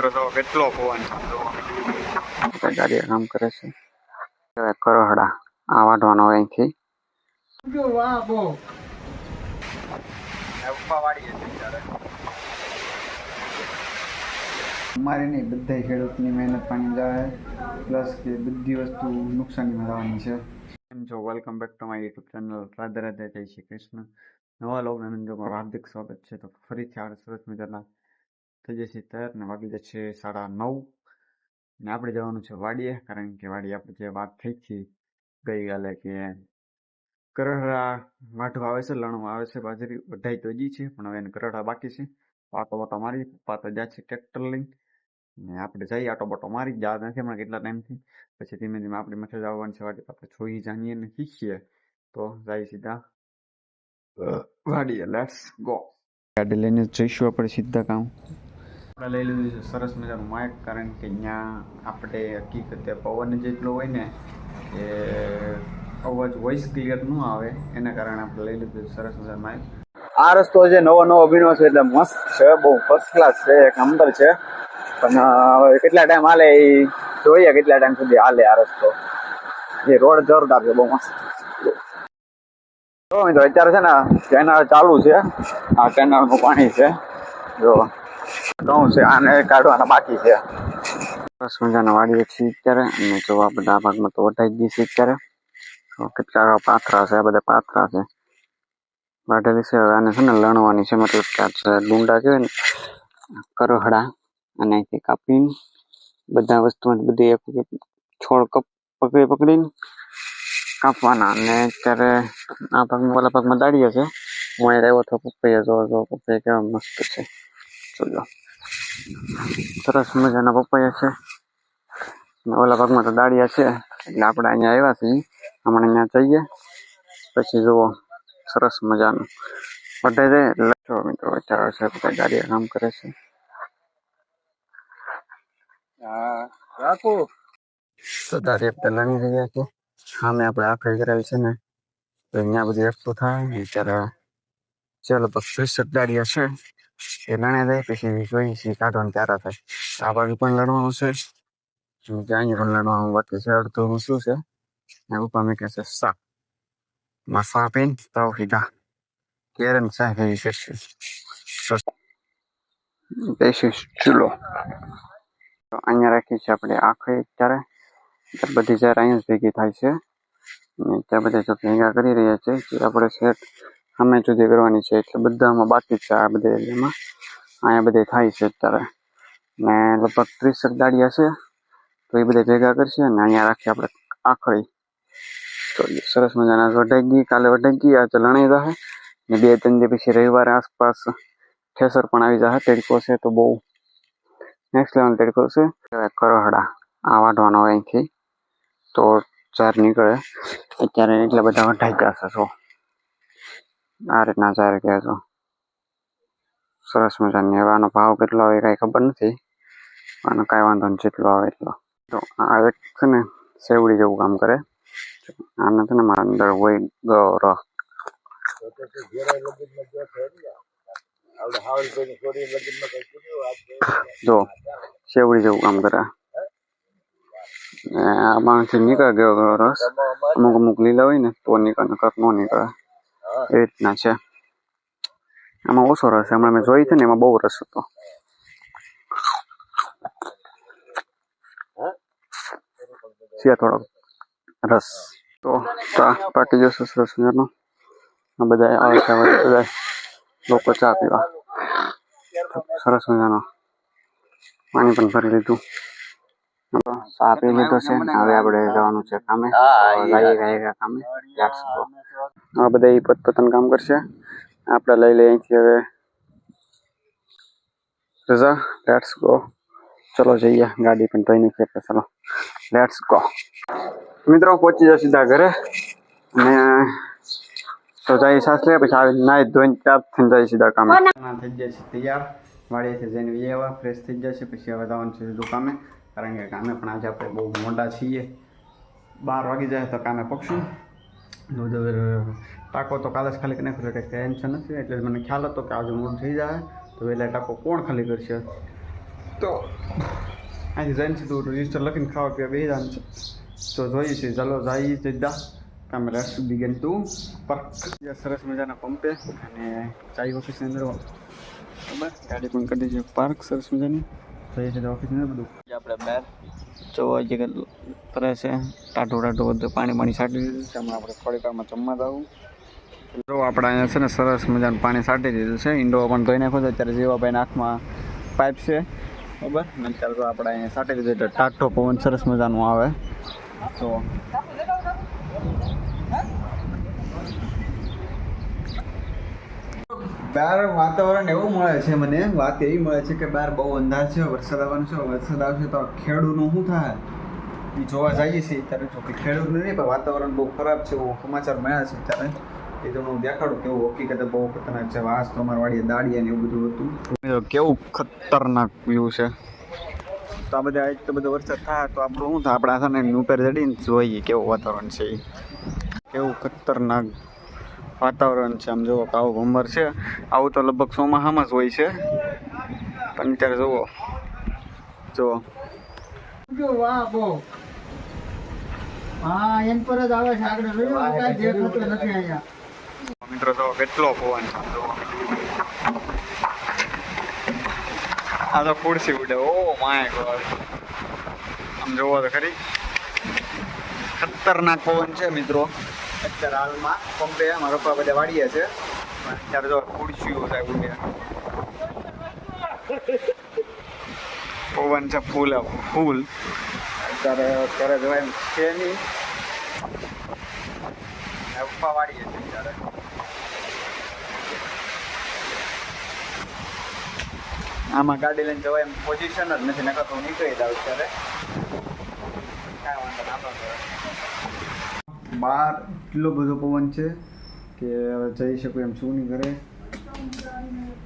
મિત્રો તો કેટલો પવન ગાડી કામ કરે છે કરોહડા આ વાઢવાનો હોય અહીંથી અમારે નહીં બધા ખેડૂતની મહેનત પાણી જાય પ્લસ કે બધી વસ્તુ નુકસાનીમાં જવાની છે. કેમ છો? Welcome back to my YouTube channel. Radhe Radhe, જય શ્રી કૃષ્ણ. નવા લોકોને તમારું હાર્દિક સ્વાગત છે. તો ફરીથી આ સરસ મજાના થઈ જશે તૈયાર ને વાગી જશે 9:30 ને આપણે જવાનું છે વાડીએ, કારણ કે વાડી આપણે જે વાત થઈ હતી ગઈકાલે કે કરોહડા વાઢવા આવે છે, લણવા આવે છે, બાજરી વઢાઈ તો હજી છે પણ હવે એને કરોહડા બાકી છે. આટો બાટો મારી પપ્પા તો જાય છે ટ્રેક્ટર લઈને ને આપણે જઈએ આટો બાટો મારી જ નથી હમણાં કેટલા ટાઈમથી. પછી ધીમે ધીમે આપણી માથે જવાનું છે વાડી, આપણે જોઈ જાણીએ ને શીખીએ તો જાય સીધા વાડીએ. Let's go. ગાડી લઈને જઈશું આપણે સીધા કામ. આપણે લઈ લીધું છે સરસ મજાનું માઇક, કારણ કે ત્યાં આપણે હકીકતે પવન જેટલો હોય ને કે અવાજ વોઇસ ક્લિયર ન આવે, એના કારણે આપણે લઈ લીધું સરસ મજાનું માઇક. આ રસ્તો જે નવો બન્યો છે એટલે મસ્ત છે, બહુ ફર્સ્ટ ક્લાસ છે, એક નંબર છે. પણ હવે કેટલા ટાઈમ હાલે એ જોઈએ, કેટલા ટાઈમ સુધી હાલે આ રસ્તો. એ રોડ જોરદાર છે, બહુ મસ્ત. જો મિત્રો અત્યારે છે ને કેનાલ ચાલુ છે, આ કેનાલનું પાણી છે, જો ઘઉં છે આને કાઢવાના બાકી છે. સરસ મજાના વાડીએ છીએ અત્યારે, અને જો આ બધા ભાગમાં તો વટાઈ ગઈ છે અત્યારે. કેટલા પાથરા છે, આ બધા પાથરા છે વાઢેલી છે. હવે આને છે ને લણવાની છે, મતલબ કે ડુંડા કહેવાય ને કરોહડા, અને અહીંથી કાપીને બધા વસ્તુ બધી છોડ પકડીને કાપવાના. અને અત્યારે આ ભાગમાં ઓલા ભાગમાં દાડીએ છે. હું અહીં આવ્યો હતો પપૈયા, જો પપૈયા કેવા મસ્ત છે, જોજો સરસ મજાના પપૈયા છે. ઓલા ભાગમાં તો દાળિયા છે, એટલે આપણે અહીંયા આવ્યા છીએ, હમણાં અહીંયા જઈએ પછી જુઓ સરસ મજાનું વઢાઈ જાય. એટલે જો મિત્રો અત્યારે છે બધા ગાડીએ કામ કરે છે. તો દાડી આપણે લણી રહ્યા છે. સામે આપણે આખરી કરાવી છે ને, તો અહીંયા બધી એકઠું થાય અત્યારે ચાલો તો 60 દાડિયા છે એ લણે જાય, પછી જોઈએ છીએ કાઢવાનું ક્યારે થાય. આ બાજુ પણ લડવાનું છે, ત્યાં પણ લડવાનું બાકી છે. અડધું શું છે ઉપર મૂકે છે શાક, મસા આપીને તાવ સીધા કેરન શાક એવી છે ચૂલો. અહીંયા રાખી છે આપણે આખરી. અત્યારે બધી જ્યારે અહીંયા જ ભેગી થાય છે, ત્યાં બધા જો ભેગા કરી રહ્યા છે કે આપણે સેટ સામે સુધી કરવાની છે, એટલે બધામાં બાકી છે. આ બધા એરિયામાં અહીંયા બધે થાય છે અત્યારે, ને લગભગ 30 દાડિયા છે, તો એ બધા ભેગા કરશે ને અહીંયા રાખીએ આપણે આખરી. તો સરસ મજાના વઢાઈ ગઈ, કાલે વઢાઈ ગઈ, આજે લણાઈ જશે ને 2-3 દિવસ પછી રવિવારે આસપાસ ઠેસર પણ આવી જશે. તડકો છે તો બહુ નેક્સ્ટ લેવલ તડકો છે. કરોહડા આ વાઢવાનો હોય અહીંથી તો ઝાર નીકળે. અત્યારે એટલા બધા વઢાઈ ગયા છે, જો આ રીતના ઝાર ગયા છો સરસ મજાની. હવે આનો ભાવ કેટલો આવે કાંઈ ખબર નથી, આનો કાંઈ વાંધો નહીં, જેટલો આવે એટલો. તો આ એક છે ને સેવડી જેવું કામ કરે, આને છે ને મારા અંદર હોય ગૌર જો સેવડી જેવું કામ કરે. આમાંથી નીકળે ગયો રસ, અમુક લીલા હોય ને તો નીકળે, નકર ન નીકળે, એ રીતના છે. આમાં ઓછો રસ છે, હમણાં મેં જોઈ હતી ને એમાં બહુ રસ હતો. છે થોડો રસ તો પાકી જશે સરસ મજાનો. આ બધા આવે છે બધા લોકો ચા પીવા, સરસ મજાનો પાણી પણ ભરી લીધું, ચા પી લીધો છે. હવે આપણે જવાનું છે કામે, કામે. આ બધા એ પોતપોતાનું કામ કરશે, આપણે લઈ લઈએ અહીંથી હવે રજા. Let's go. ચલો જઈએ, ગાડી પણ ધોઈ નાખીએ એટલે ચલો લેટ્સ ગો. મિત્રો પહોંચી જાય સીધા ઘરે, અને તો જાય સાસ લે, પછી આવી નાઈ ધોઈને ત્યાર થઈને જાય સીધા કામે. થઈ જાય છે તૈયાર, વાડીએથી જઈને એવા ફ્રેશ થઈ જાય છે. પછી હવે જવાનું છે સીધું કામે, કારણ કે કામે પણ આજે આપણે બહુ મોડા છીએ. 12 વાગી જાય તો કામે પકશું. ટાંકો તો કાલે જ ખાલી કરી નાખ્યો, કંઈ ટેન્શન નથી. એટલે મને ખ્યાલ હતો કે આજે મોડું થઈ જાય તો વહેલા ટાંકો કોણ ખાલી કરશે. તો અહીંથી જઈને સીધું રજીસ્ટર લખીને ખાવા પીવા બેસી જવાનું છે. તો જોઈએ છીએ, ચાલો જઈએ સીધા કેમેરા બિગન ટુ પાર્ક. સરસ મજાના પંપે અને ચાય ઓફિસની અંદર બરાબર ગાડી પણ કરી દીધી પાર્ક સરસ મજાની. જઈએ છીએ ઓફિસની અંદર બધું આપણે બહાર જોવા જઈએ કરે છે. ટાટું બધું પાણી છાંટી દીધું છે. હમણાં આપણે થોડી વારમાં જમવા જવું. જો આપણે અહીંયા છે ને સરસ મજાનું પાણી છાંટી દીધું છે. ઈંડો પણ ધોઈ નાખ્યો છે. અત્યારે જીવાભાઈ આંખમાં પાઇપ છે બરાબર ને. અત્યારે તો આપણે અહીંયા છાંટી દીધું એટલે ટાટો પવન સરસ મજાનું આવે. તો બહાર વાતાવરણ એવું મળે છે મને, વાત એવી મળે છે કે બહાર બહુ અંધાર છે, વરસાદ આવવાનો છે. વરસાદ આવશે તો ખેડૂતનું શું થાય એ જોવા જઈએ છીએ. ત્યારે જો કે ખેડૂતનું નહીં પણ વાતાવરણ બહુ ખરાબ છે એવું સમાચાર મળ્યા છે. ત્યારે એ તો હું દેખાડું કેવું હકીકતે બહુ ખતરનાક છે. વાસ તો અમારા વાડીએ દાળિયા ને એવું બધું હતું. કેવું ખતરનાક વ્યૂ છે. તો આ બધા તો બધો વરસાદ થાય તો આપણું શું થાય, આપણા છે ને ઉપર ચડીને જોઈએ કેવું વાતાવરણ છે. કેવું ખતરનાક વાતાવરણ છે. આમ જુઓ કે આવું ભમર છે. આવું તો લગભગ ચોમાસામાં જ હોય છે. પણ અત્યારે જુઓ વાહ બહુ હા એમ પર જ આવે છે. આગળ જોયું કાંઈ દેખાતું નથી અહીંયા. મિત્રો તો કેટલો પવન છે. આ તો ખુરશી ઉડે. ઓ માય ગોડ, આમ જોવો તો ખરી ખતરનાક પવન છે મિત્રો. અત્યારે હાલમાં પંપે મારા પપ્પા બધા વાડીએ છે. અત્યારે જો ખુરશીઓ થાય ઉડે. પવન છે ફૂલ અત્યારે ઘરે જવાય છે નહીં. પપ્પા વાડીએ છે અત્યારે. આમાં ગાડી લઈને જવાય એમ પોઝિશન જ નથી. નકર તો નીકળી જાવ અત્યારે. કાંઈ વાંધો ના આવે. બહાર એટલો બધો પવન છે કે હવે જઈ શકું એમ શું નહીં કરે.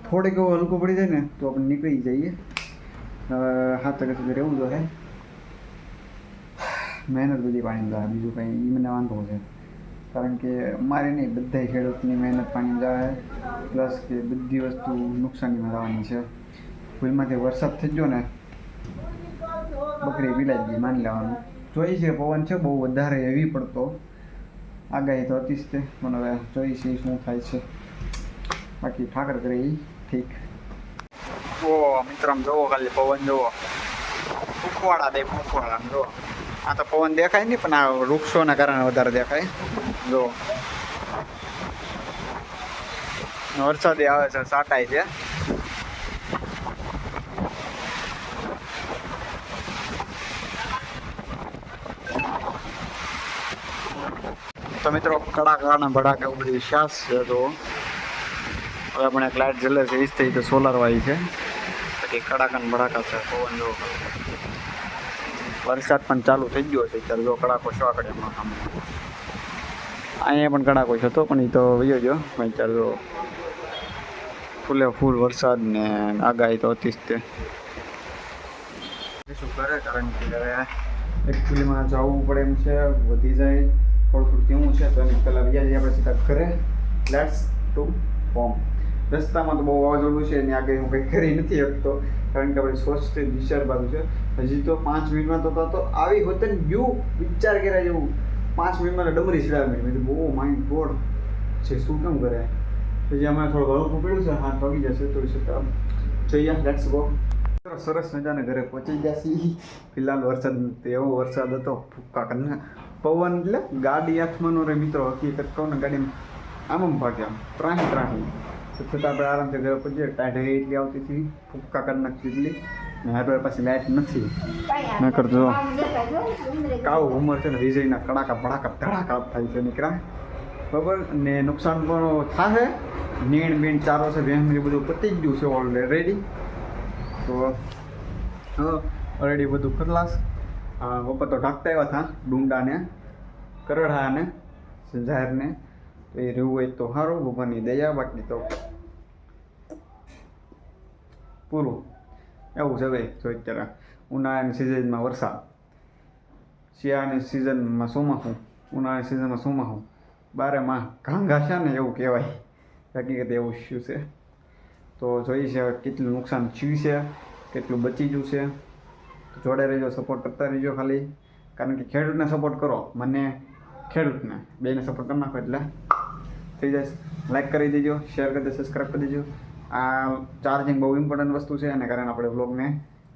થોડીક એવો હલકો પડી જાય ને તો આપણે નીકળી જઈએ. હવે 7 વાગ્યા સુધી રહેવું જોઈએ. મહેનત બધી પાણી જાય, બીજું કંઈ મને વાંધો છે. કારણ કે અમારે નહીં, બધા ખેડૂતની મહેનત પાણી જાય. પ્લસ કે બધી વસ્તુ નુકસાનીમાં જવાની છે. ભૂલમાંથી વરસાદ થઈ ગયો ને બકરી પીલાઈ ગઈ માની લેવાનું. જોઈ છે પવન છે બહુ વધારે હેવી પડતો. આગાહી તો હતી જ તે, પણ હવે જોઈ છે શું થાય છે. બાકી ઠાકર કરે એ ઠીક. ઓ મિત્ર આમ જોવો ખાલી પવન જોવો. ફૂફવાડા જોવો. આ તો પવન દેખાય નહીં પણ આ વૃક્ષોના કારણે વધારે દેખાય. જો વરસાદી આવે છે, સાટાય છે. તો મિત્રો કડાકાના ભડાકા એવું બધી શ્વાસ છે. તો હવે આપણે એક લાઇટ જલે છે. એ જ થઈ તો સોલાર વાળી છે. બાકી કડાકાના ભડાકા છે. પવન જો વરસાદ પણ ચાલુ થઈ ગયો છે. અત્યારે જો કડાકો શો આકડે સામે. અહીંયા પણ કડાકો છે હતો પણ એ તો વયો ગયો. અત્યારે જો ફૂલ વરસાદ ને આગાહી તો હતી જ તે. શું કરે કારણ કે હવે એકચ્યુઅલીમાં જવું પડે એમ છે. વધી જાય થોડું કેવું છે તો એની પહેલાં બીજા આપણે સીધા ઘરે લેટ્સ ટુ હોમ. રસ્તામાં તો બહુ વાવાઝોડું છે. એની આગળ હું કંઈ કરી નથી શકતો કારણ કે આપણે સ્વચ્છ દિશા બાજુ છે. હજી તો 5 મિનિટમાં તો આવી હોતે ને વ્યૂ વિચાર કર્યા જેવું. 5 મિનિટમાં ડમરી ચડાવી મેં બહુ માઇન્ડ ગોડ છે. શું કેમ કરે પછી અમારે થોડું હળવું પડ્યું છે. 7 વાગી જશે તો જોઈએ લેટ્સ ગો. સરસ મજાને ઘરે પહોંચી ગયા છીએ. ફિલહાલ વરસાદ એવો વરસાદ હતો ફૂક્કા કરીને પવન એટલે ગાડી હાથમાં નો રહે મિત્રો. હકીકત કહું ને ગાડીમાં આમ ભાગ્યા ત્રાહી તો છતાં આપણે આરામથી ઘરે પહોંચીએ. ટાઢી એટલી આવતી હતી, ફૂક્કા કરી નાખતી એટલી. ને હાઈવે પાસે લાઇટ નથી. ન કરતો કાવું ઉંમર છે ને વીજળીના કડાકા ભડાકા ધડાકા થાય છે નીકળ્યા બરાબર. ને નુકસાન પણ થશે. નીણ બીણ ચારો છે ભેંસ બધું પતી જ ગયું છે ઓલરેડી. તો ઓલરેડી બધું ખરલાસ. બપોર તો ઢાંકતા આવ્યા હતા ડુંડાને કરડાને જાહેરને. તો એ રહેવું હોય તો સારું, ભગવાનની દયા. બાકી તો પૂરું એવું છે ભાઈ. જો અત્યારે ઉનાળાની સિઝનમાં વરસાદ, શિયાળાની સિઝનમાં ચોમાસું, ઉનાળાની સિઝનમાં ચોમાસું, 12 માસ ઘાંઘા છે ને એવું કહેવાય. હકીકત એવું શું છે. તો જોઈએ છે કેટલું નુકસાન થયું છે, કેટલું બચી ગયું છે. જોડે રહેજો, સપોર્ટ કરતા રહેજો ખાલી, કારણ કે ખેડૂતને સપોર્ટ કરો, મને ખેડૂતને બેને સપોર્ટ કરી નાખો એટલે થઈ જશે. લાઈક કરી દેજો, શેર કરી દેજો, સબસ્ક્રાઈબ કરી દેજો. આ ચાર્જિંગ બહુ ઇમ્પોર્ટન્ટ વસ્તુ છે, એને કારણે આપણે વ્લોગને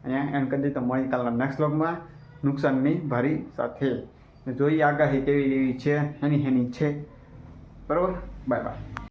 અહીંયા એન્ડ કરી દઈએ. તો મળી કાલના નેક્સ્ટ વ્લોગમાં નુકસાનની ભારી સાથે જોઈએ આગાહી કેવી એવી છે, હેની છે. બરાબર, બાય બાય.